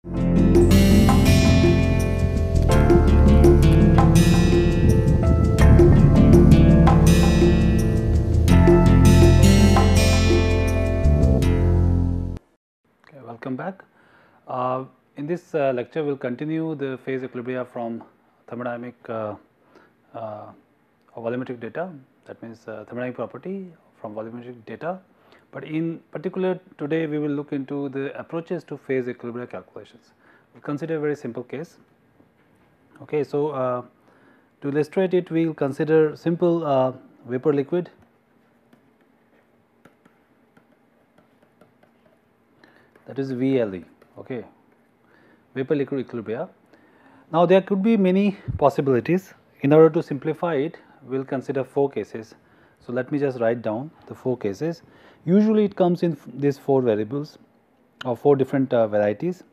Welcome back. In this lecture, we will continue the phase equilibria from thermodynamic volumetric data, that means thermodynamic property from volumetric data. But in particular, today we will look into the approaches to phase equilibria calculations. We will consider a very simple case. Okay, so to illustrate it, we will consider simple vapor liquid. That is VLE, okay, vapor liquid equilibria. Now, there could be many possibilities. In order to simplify it, we will consider 4 cases. So, let me just write down the 4 cases. Usually, it comes in these 4 variables or 4 different varieties.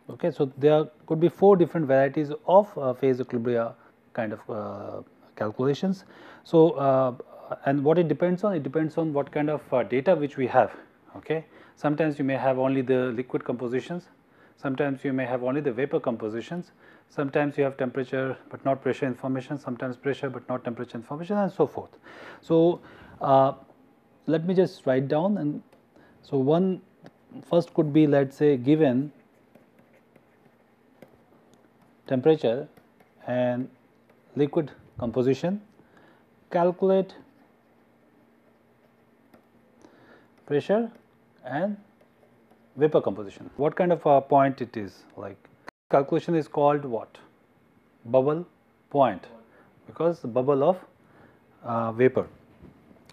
Okay, so there could be 4 different varieties of phase equilibria kind of calculations. So, and what it depends on what kind of data which we have. Okay, sometimes you may have only the liquid compositions, sometimes you may have only the vapor compositions, sometimes you have temperature but not pressure information, sometimes pressure but not temperature information, and so forth. So, let me just write down. And so, one first could be, let us say, given temperature and liquid composition, calculate pressure and vapor composition. What kind of a point it is? Like, calculation is called what? Bubble point, because the bubble of vapor.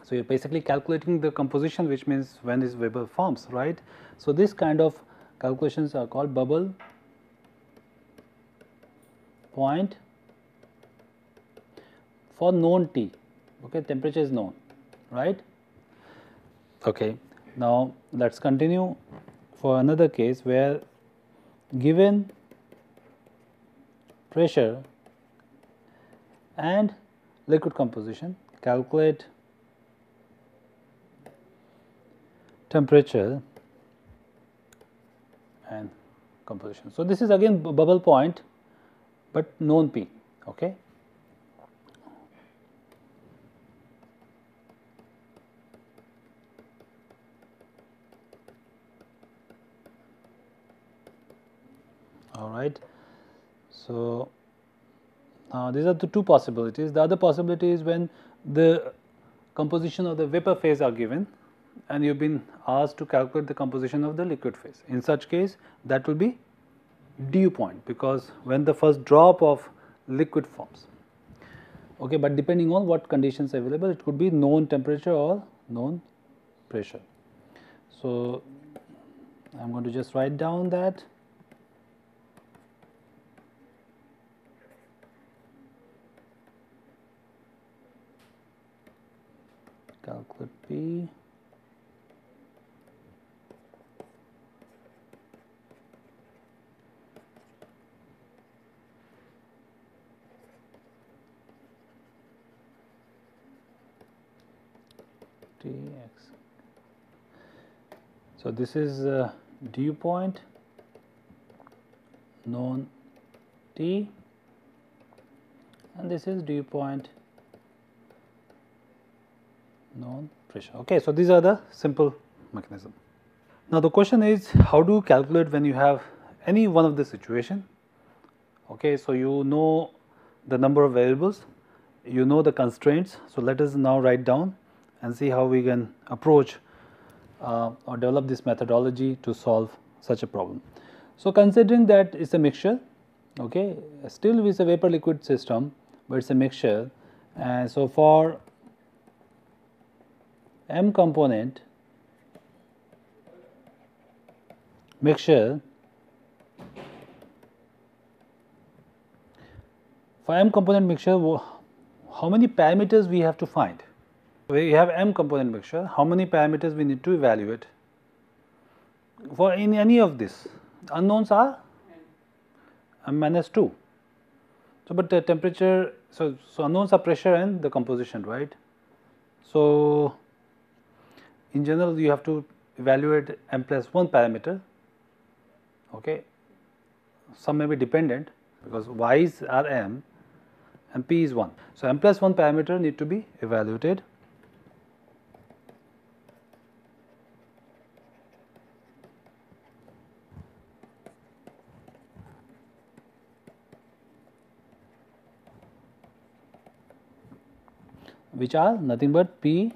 So, you are basically calculating the composition, which means when this vapor forms, right. So, this kind of calculations are called bubble point for known T. Okay, temperature is known, right. Okay. Now, let us continue for another case where given pressure and liquid composition, calculate temperature and composition. So, this is again bubble point, but known P. Okay. All right. So, now these are the 2 possibilities. The other possibility is when the composition of the vapor phase are given and you have been asked to calculate the composition of the liquid phase. In such case, that will be dew point, because when the first drop of liquid forms. Okay, but depending on what conditions available, it could be known temperature or known pressure. So, I am going to just write down that. Calculate P Tx. So, this is dew point, known T, and this is dew point, known pressure. Okay, so these are the simple mechanism. Now, the question is, how do you calculate when you have any one of the situation? Okay, so you know the number of variables, you know the constraints. So, let us now write down and see how we can approach or develop this methodology to solve such a problem. So, considering that it is a mixture, okay, still it is a vapor liquid system, but it is a mixture, and so for M component mixture, for M component mixture, how many parameters we have to find? We have M component mixture, how many parameters we need to evaluate? For in any of this, unknowns are M minus 2. So, but the temperature, so unknowns are pressure and the composition, right. So, in general you have to evaluate m plus 1 parameter. Okay. Some may be dependent because y's are m and p is 1. So, m plus 1 parameter need to be evaluated. Which are nothing but p,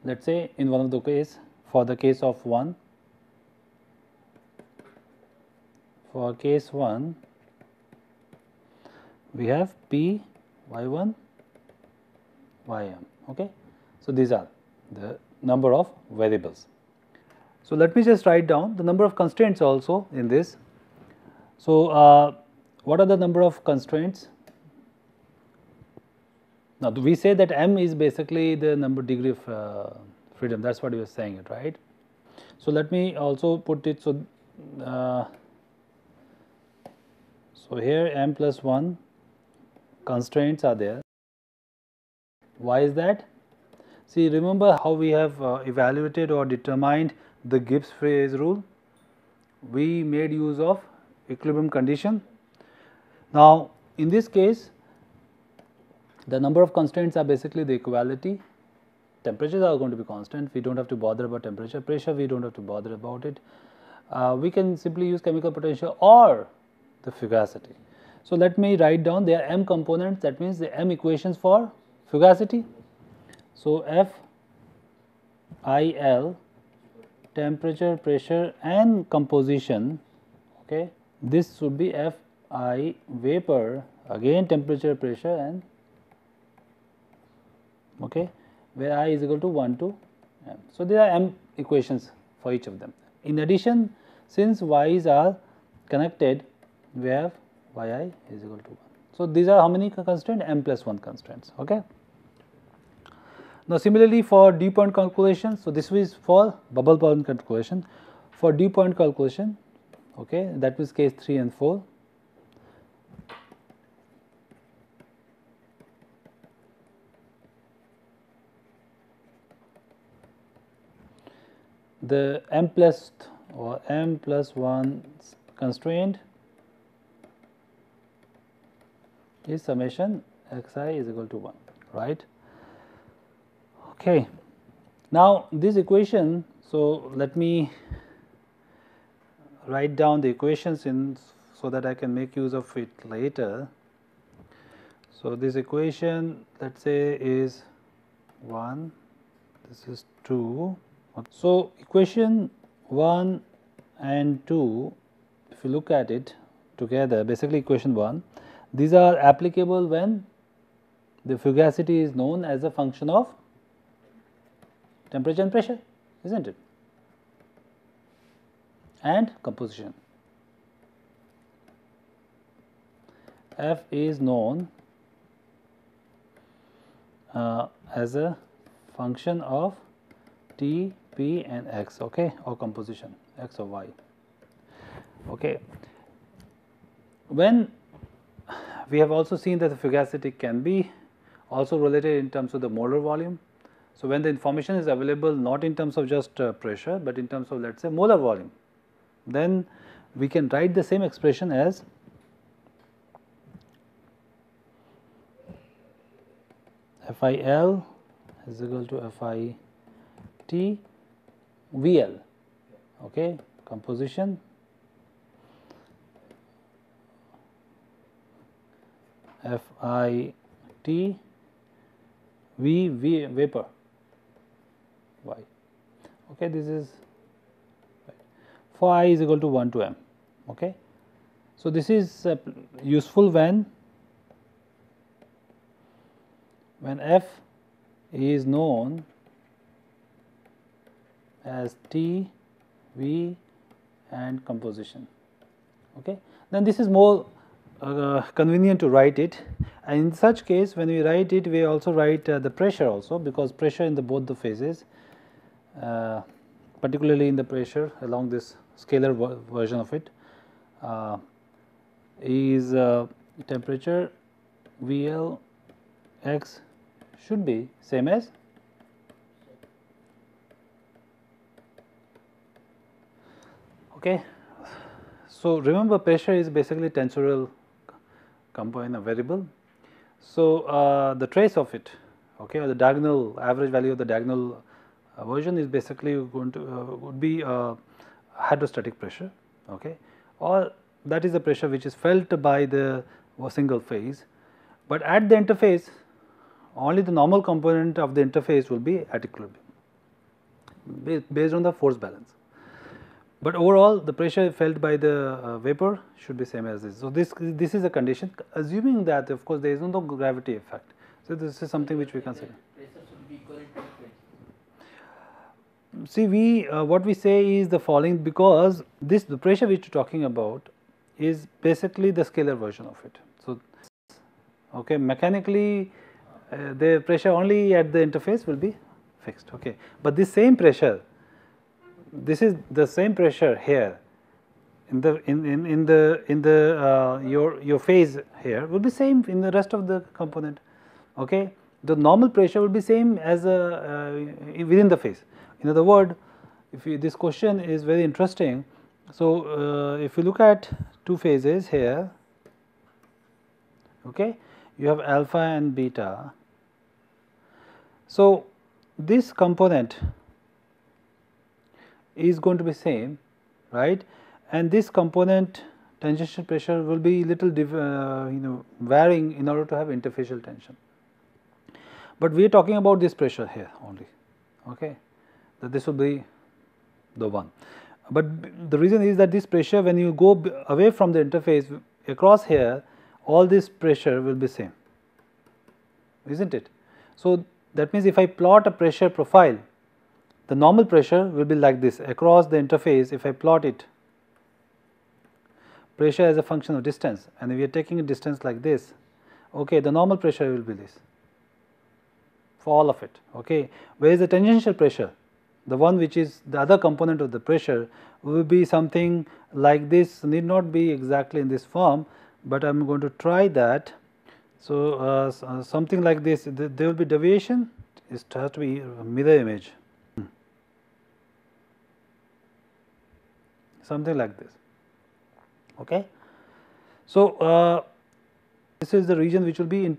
let us say in one of the case, for the case of 1, for case 1 we have p y1 ym. Okay. So, these are the number of variables. So, let me just write down the number of constraints also in this. So, what are the number of constraints? Now, we say that m is basically the number degree of freedom, that is what we are saying it, right. So, let me also put it, so here m plus 1 constraints are there. Why is that? See, remember how we have evaluated or determined the Gibbs phase rule? We made use of equilibrium condition. Now, in this case, the number of constraints are basically the equality. Temperatures are going to be constant, we do not have to bother about temperature. Pressure, we do not have to bother about it. We can simply use chemical potential or the fugacity. So, let me write down there are m components, that means the m equations for fugacity. So, F I L, temperature, pressure and composition. Okay. This should be F I vapor, again temperature, pressure and okay, where I is equal to 1 to m. So, there are m equations for each of them. In addition, since y's are connected, we have yi is equal to 1. So, these are how many constraints? M plus 1 constraints. Okay. Now, similarly for dew point calculation, so this is for bubble point calculation. For dew point calculation, okay, that was case 3 and 4. The m plus or m plus 1 constraint is summation xi is equal to 1, right. Okay. Now, this equation, so let me write down the equations in so that I can make use of it later. So, this equation, let us say is 1, this is 2. So, equation 1 and 2, if you look at it together, basically equation 1, these are applicable when the fugacity is known as a function of temperature and pressure, is not it, and composition. F is known as a function of T, P and X, okay, or composition X or Y. Okay. When we have also seen that the fugacity can be also related in terms of the molar volume. So, when the information is available not in terms of just pressure, but in terms of let us say molar volume, then we can write the same expression as FIL is equal to FIT VL, okay, composition FIT V vapor Y. Okay, this is for I is equal to 1 to m. Okay. So, this is useful when F is known as T, V and composition. Okay. Then this is more convenient to write it, and in such case when we write it, we also write the pressure also, because pressure in the both the phases, particularly in the pressure along this scalar version of it, is temperature VL X should be same as Okay. So, remember pressure is basically tensorial component, a variable. So, the trace of it, okay, or the diagonal average value of the diagonal version is basically going to would be hydrostatic pressure, okay, or that is the pressure which is felt by the single phase, but at the interface only the normal component of the interface will be at equilibrium based on the force balance. But overall the pressure felt by the vapor should be same as this. So, this is a condition, assuming that of course there is no gravity effect. So, this is something which we consider. Pressure should be equivalent to equation. See, we what we say is the following, because this the pressure which you are talking about is basically the scalar version of it. So, okay, mechanically the pressure only at the interface will be fixed, okay, but this same pressure, this is the same pressure here in the your phase here will be same in the rest of the component, okay. The normal pressure will be same as within the phase. In other words, if you, this question is very interesting. So, if you look at two phases here, okay, you have alpha and beta. So, this component is going to be same, right, and this component tangential pressure will be little varying in order to have interfacial tension. But we are talking about this pressure here only, okay, that this will be the one. But the reason is that this pressure, when you go away from the interface across here, all this pressure will be same, isn't it? So, that means if I plot a pressure profile, the normal pressure will be like this across the interface. If I plot it, pressure as a function of distance, and we are taking a distance like this, okay, the normal pressure will be this for all of it, okay. Whereas the tangential pressure, the one which is the other component of the pressure, will be something like this, need not be exactly in this form, but I am going to try that. So, something like this, there will be deviation, it has to be a mirror image, something like this, okay. So, this is the region which will be in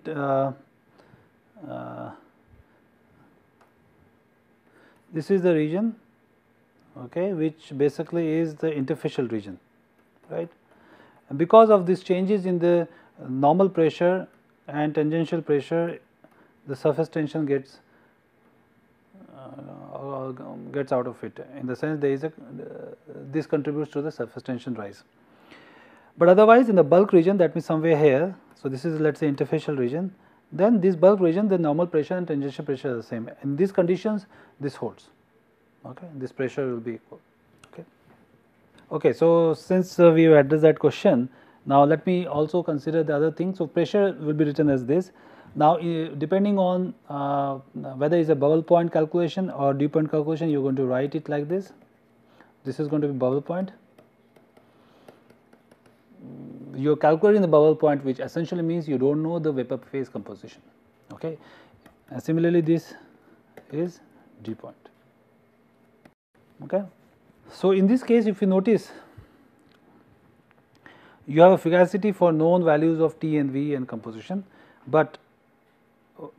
this is the region, okay, which basically is the interfacial region, right. And because of these changes in the normal pressure and tangential pressure, the surface tension gets out of it, in the sense there is a this contributes to the surface tension rise. But otherwise in the bulk region, that means somewhere here, so this is let us say interfacial region, then this bulk region, the normal pressure and tangential pressure are the same. In these conditions this holds, okay, this pressure will be equal, okay. Okay, so since we have addressed that question, now let me also consider the other thing. So, pressure will be written as this. Now, depending on whether it is a bubble point calculation or dew point calculation, you are going to write it like this. This is going to be bubble point. You are calculating the bubble point, which essentially means you do not know the vapor phase composition, okay. And similarly, this is dew point, okay. So, in this case, if you notice, you have a fugacity for known values of T and V and composition, but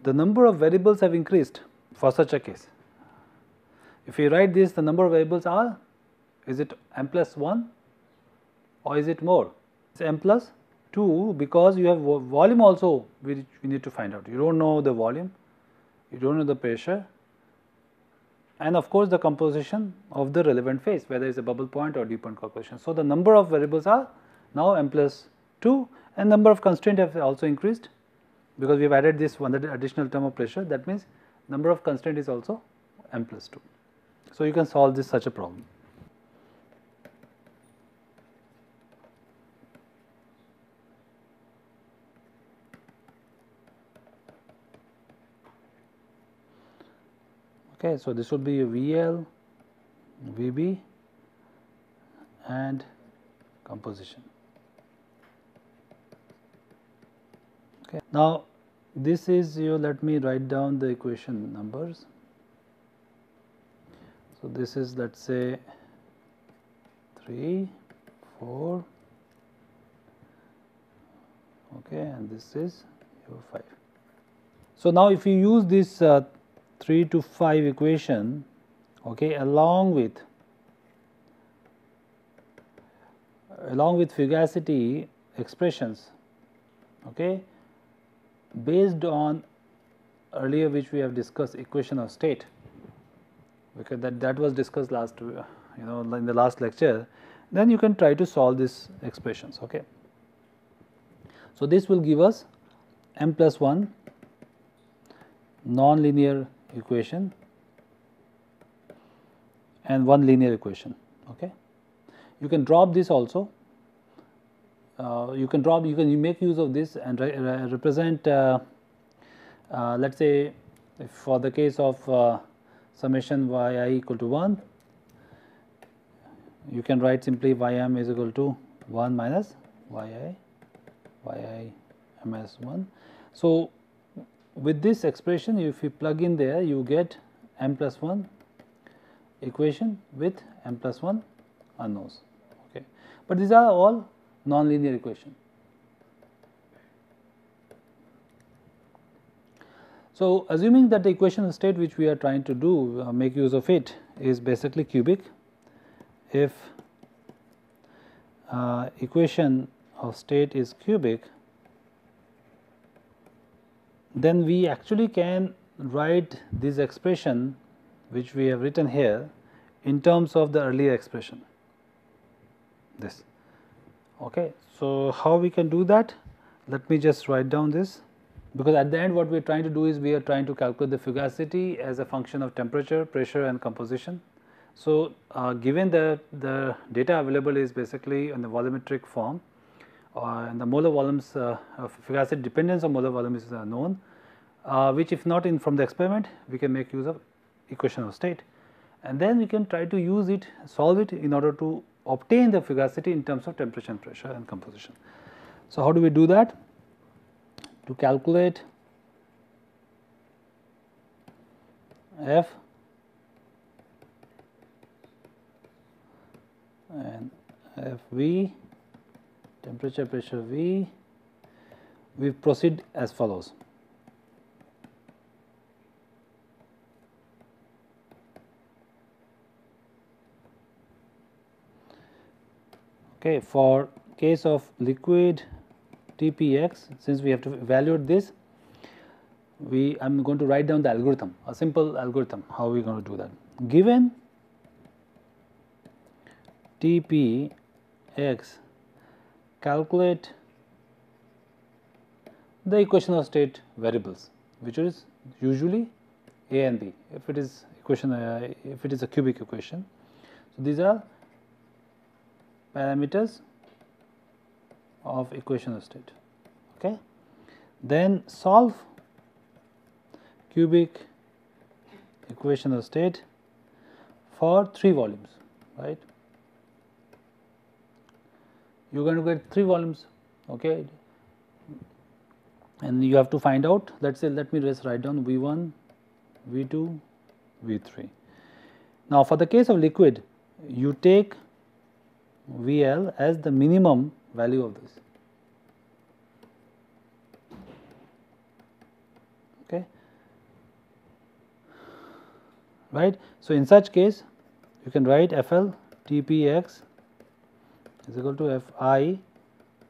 the number of variables have increased for such a case. If you write this, the number of variables are, is it m plus 1 or is it more? It is m plus 2, because you have volume also which we need to find out. You do not know the volume, you do not know the pressure, and of course, the composition of the relevant phase, whether it is a bubble point or dew point calculation. So, the number of variables are now m plus 2, and number of constraints have also increased, because we have added this one additional term of pressure. That means, number of constraint is also m plus 2. So, you can solve this such a problem. Okay, so this would be VL, VB and composition. Okay. Now, this is your, let me write down the equation numbers. So, this is let us say 3, 4, okay, and this is your 5. So, now if you use this 3 to 5 equation, okay, along with fugacity expressions, okay, based on earlier which we have discussed equation of state, because that was discussed last in the last lecture, then you can try to solve these expressions. Okay. So, this will give us m plus 1 non-linear equation and one linear equation. Okay. You can drop this also. You can make use of this and represent. Let us say, if for the case of summation yi equal to 1, you can write simply ym is equal to 1 minus yi minus 1. So, with this expression, if you plug in there, you get m plus 1 equation with m plus 1 unknowns. Okay. But these are all non-linear equation. So, assuming that the equation of state which we are trying to do make use of it is basically cubic, if equation of state is cubic, then we actually can write this expression which we have written here in terms of the earlier expression, this. Okay. So, how we can do that? Let me just write down this, because at the end what we are trying to do is we are trying to calculate the fugacity as a function of temperature, pressure and composition. So, given that the data available is basically in the volumetric form, and the molar volumes of fugacity dependence on molar volume is known, which if not in from the experiment, we can make use of equation of state, and then we can try to use it, solve it in order to obtain the fugacity in terms of temperature and pressure and composition. So, how do we do that? To calculate F and Fv, temperature, pressure V, we proceed as follows. Okay, for case of liquid Tpx, since we have to evaluate this, I am going to write down the algorithm, a simple algorithm, how we are going to do that. Given Tpx, calculate the equation of state variables, which is usually A and B, if it is equation, if it is a cubic equation. So, these are parameters of equation of state. Okay. Then solve cubic equation of state for 3 volumes, right. You are going to get 3 volumes, okay, and you have to find out, let us say, let me just write down V1, V2, V3. Now, for the case of liquid, you take VL as the minimum value of this. Okay. Right. So, in such case, you can write FL TPX is equal to Fi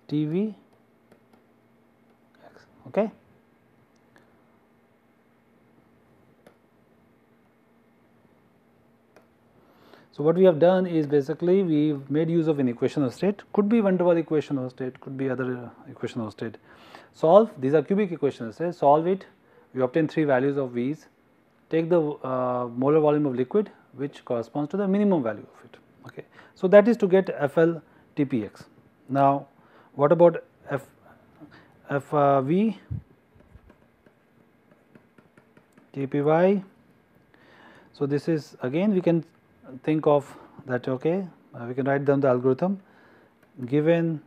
TV x. Okay. So, what we have done is basically we have made use of an equation of state, could be van der Waals equation of state, could be other equation of state. Solve, these are cubic equations of state, solve it, we obtain 3 values of V's, take the molar volume of liquid which corresponds to the minimum value of it. Okay. So, that is to get FL TPX. Now, what about FV TPY? So, this is again we can think of that, okay, we can write down the algorithm. Given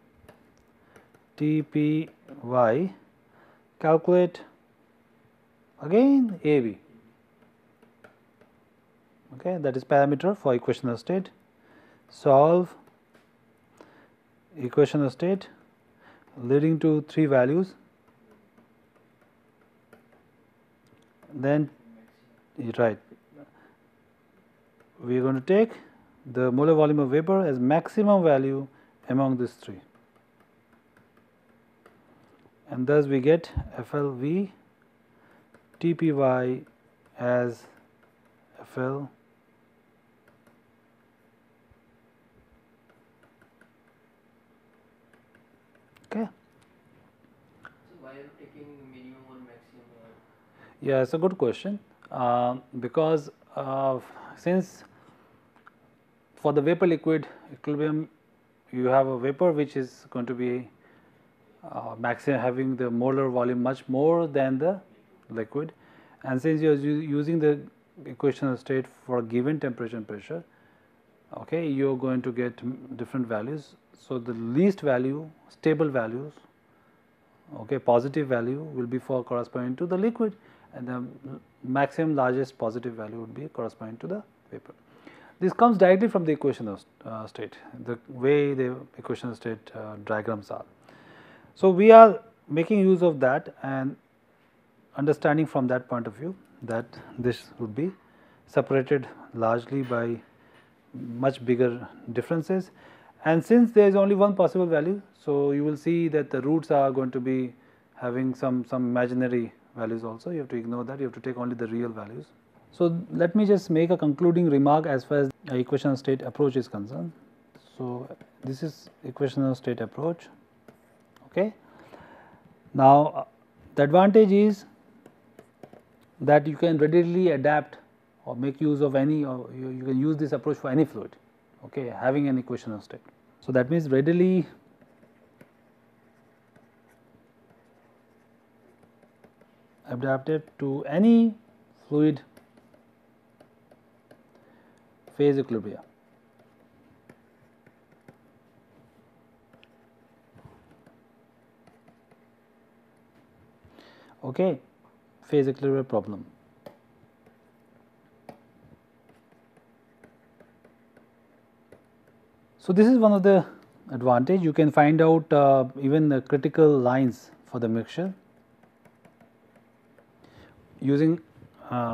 TPY, calculate again AB, okay, that is parameter for equation of state, solve equation of state leading to 3 values, then right, we are going to take the molar volume of vapor as maximum value among these 3, and thus we get FLV TPY as FL okay. So why are you taking minimum or maximum? Yeah, it's a good question, because since for the vapor liquid equilibrium you have a vapor which is going to be maximum having the molar volume much more than the liquid, and since you are using the equation of state for a given temperature and pressure, okay, you are going to get different values. So, the least value stable values, okay, positive value will be for corresponding to the liquid, and the maximum largest positive value would be corresponding to the vapor. This comes directly from the equation of state, the way the equation of state diagrams are. So, we are making use of that and understanding from that point of view that this would be separated largely by much bigger differences, and since there is only one possible value, so you will see that the roots are going to be having some imaginary values also. You have to ignore that, you have to take only the real values. So, let me just make a concluding remark as far as equation of state approach is concerned. So, this is equation of state approach. Okay. Now, the advantage is that you can readily adapt or make use of any, or you can use this approach for any fluid, okay, having an equation of state. So, that means readily adapted to any fluid phase equilibria. Okay, phase equilibria problem. So, this is one of the advantage. You can find out even the critical lines for the mixture using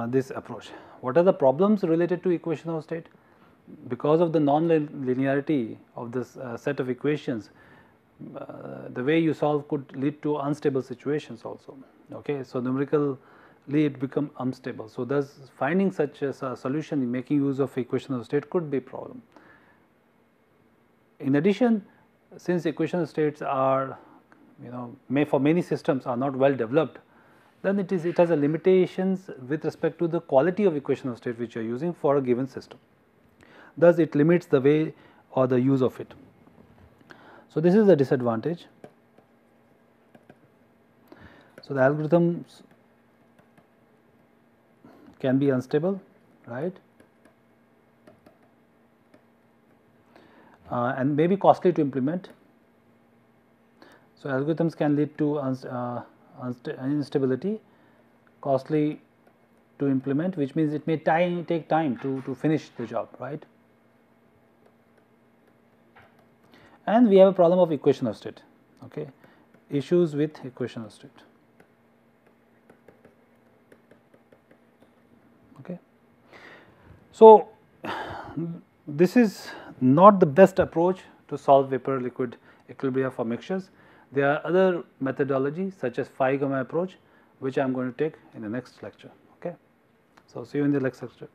this approach. What are the problems related to equation of state? Because of the non-linearity of this set of equations, the way you solve could lead to unstable situations also. Okay, so numerically it become unstable. So, thus finding such a solution, making use of equation of state could be a problem. In addition, since equation of states are, for many systems are not well developed, then it has a limitations with respect to the quality of equation of state which you are using for a given system. Thus, it limits the way or the use of it. So, this is the disadvantage. So, the algorithms can be unstable, right, and may be costly to implement. So, algorithms can lead to instability, costly to implement, which means it may take time to finish the job, right. And we have a problem of equation of state, okay, issues with equation of state. Okay. So, this is not the best approach to solve vapor liquid equilibria for mixtures. There are other methodologies such as phi gamma approach, which I am going to take in the next lecture. Okay. So, see you in the next lecture.